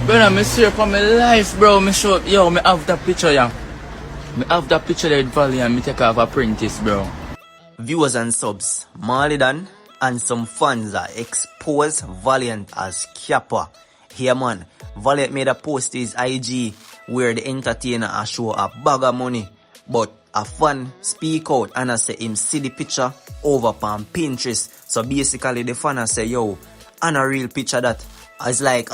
Brother, me see up on my life, bro. Me show, yo, me have that picture, yeah. Me have that picture there with Valiant, me take off apprentice, bro. Viewers and subs, Malie and some fans are expose Valiant as capper. Here man, Valiant made a post to his IG where the entertainer a show a bag of money, but a fan speak out and I say him see the picture over on Pinterest. So basically the fan a say, yo, and a real picture that it's like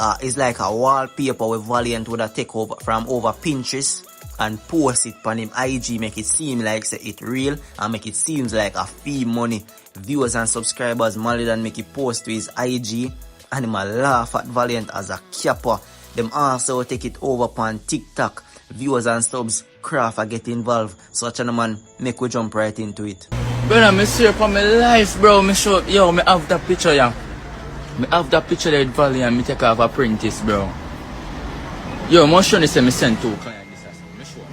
a wallpaper where Valiant would have take over from over Pinterest and post it on him IG, make it seem like say it real and make it seems like a fee money. Viewers and subscribers, Malie make it post to his IG and him a laugh at Valiant as a capper. Them also take it over on TikTok. Viewers and subs, Kraff are get involved. So watch on man, make we jump right into it. Brother, me see up on my life, bro. Me show, yo, me have that picture, yeah. Me have that picture there with Valiant, me take off apprentice, bro. Yo, I'm sure say me send 2 clients.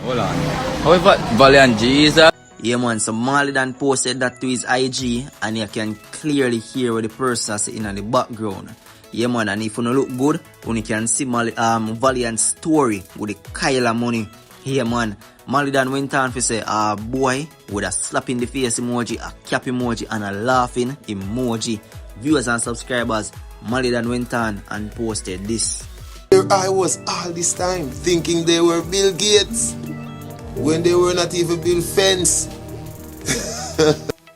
Hold on. However, Valiant Jesus. Yeah man, so Malie posted that to his IG and you can clearly hear what the person is saying in the background. Yeah man, and if you don't look good, you can see Valiant's story with the Kyla money. Yeah man, Malie went on to say, boy, with a slap in the face emoji, a cap emoji and a laughing emoji. Viewers and subscribers, Malie went on and posted this. Here I was all this time thinking they were Bill Gates when they were not even Bill Fence.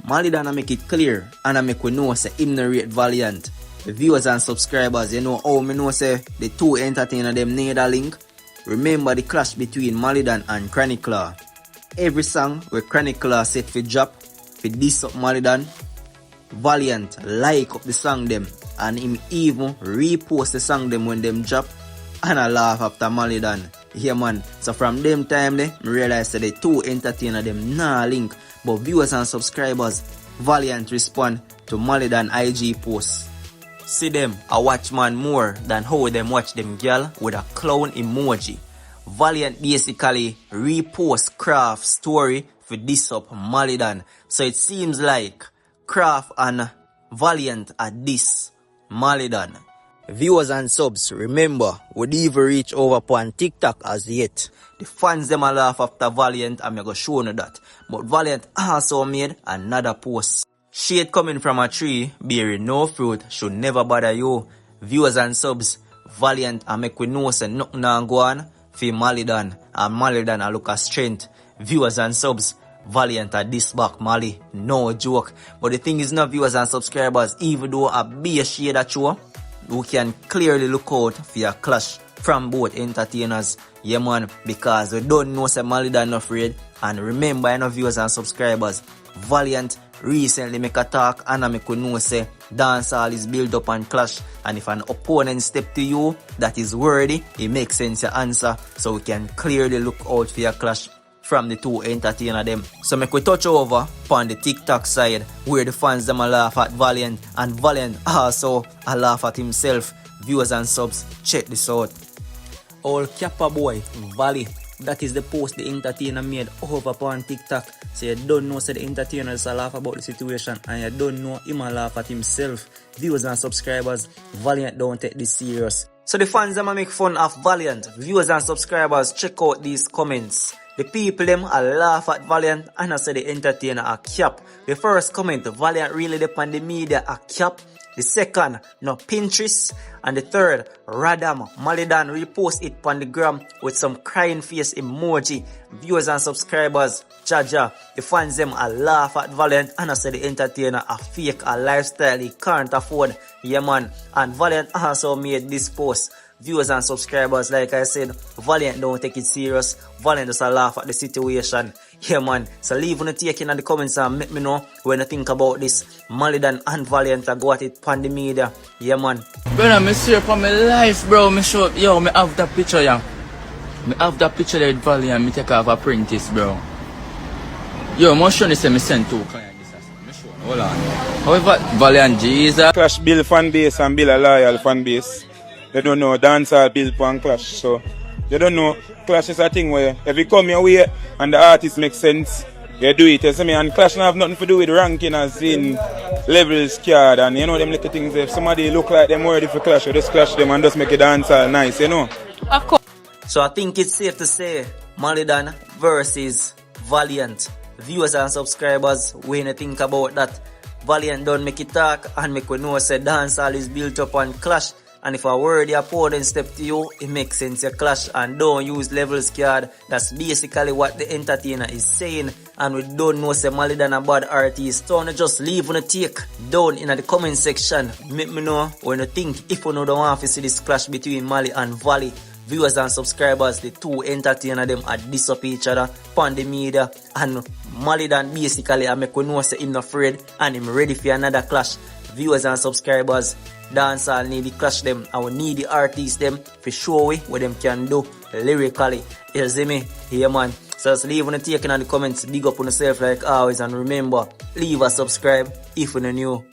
Malie make it clear and I make we know say him no rate Valiant. The viewers and subscribers, you know how me know say the two entertainer them need a link. Remember the clash between Malie and Chronicler. Every song where Chronicler set for drop, for diss up Malie, Valiant like up the song them and him even repost the song them when them drop and I laugh after Malie. Yeah man, so from them time me realize that the two entertainer them nah link, but viewers and subscribers, Valiant respond to Malie IG posts. See them a watch man more than how them watch them girl with a clown emoji. Valiant basically repost Kraff's story for this up Malie. So it seems like Kraff and Valiant are this Malie. Viewers and subs, remember, we didn't even reach over on TikTok as yet. The fans them a laugh after Valiant and I'm going to show you that. But Valiant also made another post. Shade coming from a tree, bearing no fruit, should never bother you. Viewers and subs, Valiant and make we know say nothing na go on for Malie and Malie a look a strength. Viewers and subs, Valiant at this back Malie, no joke. But the thing is now viewers and subscribers, even though a be a shade at you, we can clearly look out for a clash from both entertainers. Yeah man, because we don't know say Malie not afraid. And remember, you know, viewers and subscribers, Valiant recently make a talk and I make we know say dancehall is built up and clash, and if an opponent step to you that is worthy, it makes sense to answer. So we can clearly look out for a clash from the two entertainer them. So make we touch over on the TikTok side where the fans them a laugh at Valiant and Valiant also a laugh at himself. Viewers and subs, check this out. All Kappa boy, Valley. That is the post the entertainer made over on TikTok. So you don't know say the entertainer is a laugh about the situation and you don't know him a laugh at himself. Viewers and subscribers, Valiant don't take this serious. So the fans them a make fun of Valiant. Viewers and subscribers, check out these comments. The people them a laugh at Valiant and I say the entertainer a cap. The first comment, Valiant really depend the media a cap. The second, no Pinterest. And the third, Radam Malie repost it on the gram with some crying face emoji. Viewers and subscribers, Jaja, the fans them a laugh at Valiant and I say the entertainer a fake a lifestyle he can't afford. Yeah man, and Valiant also made this post. Viewers and subscribers, like I said, Valiant don't take it serious. Valiant just a laugh at the situation. Yeah man, so leave on the take in the comments and make me know when you think about this. Malie and Valiant are go at it on the media. Yeah man. Brother, me see up on my life, bro. Me show, yo, me have that picture, yeah. Me have that picture there with Valiant, me take off apprentice, bro. Yo, I'm sure say me send 2 clients. Hold on. However, Valiant Jesus. Clash build fan base and build a loyal fan base. They don't know dancehall build one clash, so they don't know clash is a thing where if you come your way and the artist makes sense, You do it, you see me, and Clash don't have nothing to do with ranking as in levels card and you know them little things. If somebody look like them worthy for Clash, you just clash them and just make it dance all nice, you know. Of course. So I think it's safe to say Malidan versus Valiant. Viewers and subscribers, when you think about that, Valiant don't make it talk and make we know say dancehall is built up on clash. And if a worthy opponent step to you, it makes sense you clash and don't use levels card. That's basically what the entertainer is saying. And we don't know say Malidan a bad artist. So just leave on a take down in the comment section. Make me know when you think if you don't want to see this clash between Malie and Valley. Viewers and subscribers, the two entertainers them are diss up each other on the media, and Malidan basically I make we know say him not afraid and him ready for another clash. Viewers and subscribers, dancehall need the clash them and we need the artists them for show we what them can do lyrically. You see me? Yeah man. So just leave on the take in the comments, big up on yourself like always, and remember, leave a subscribe if you're new.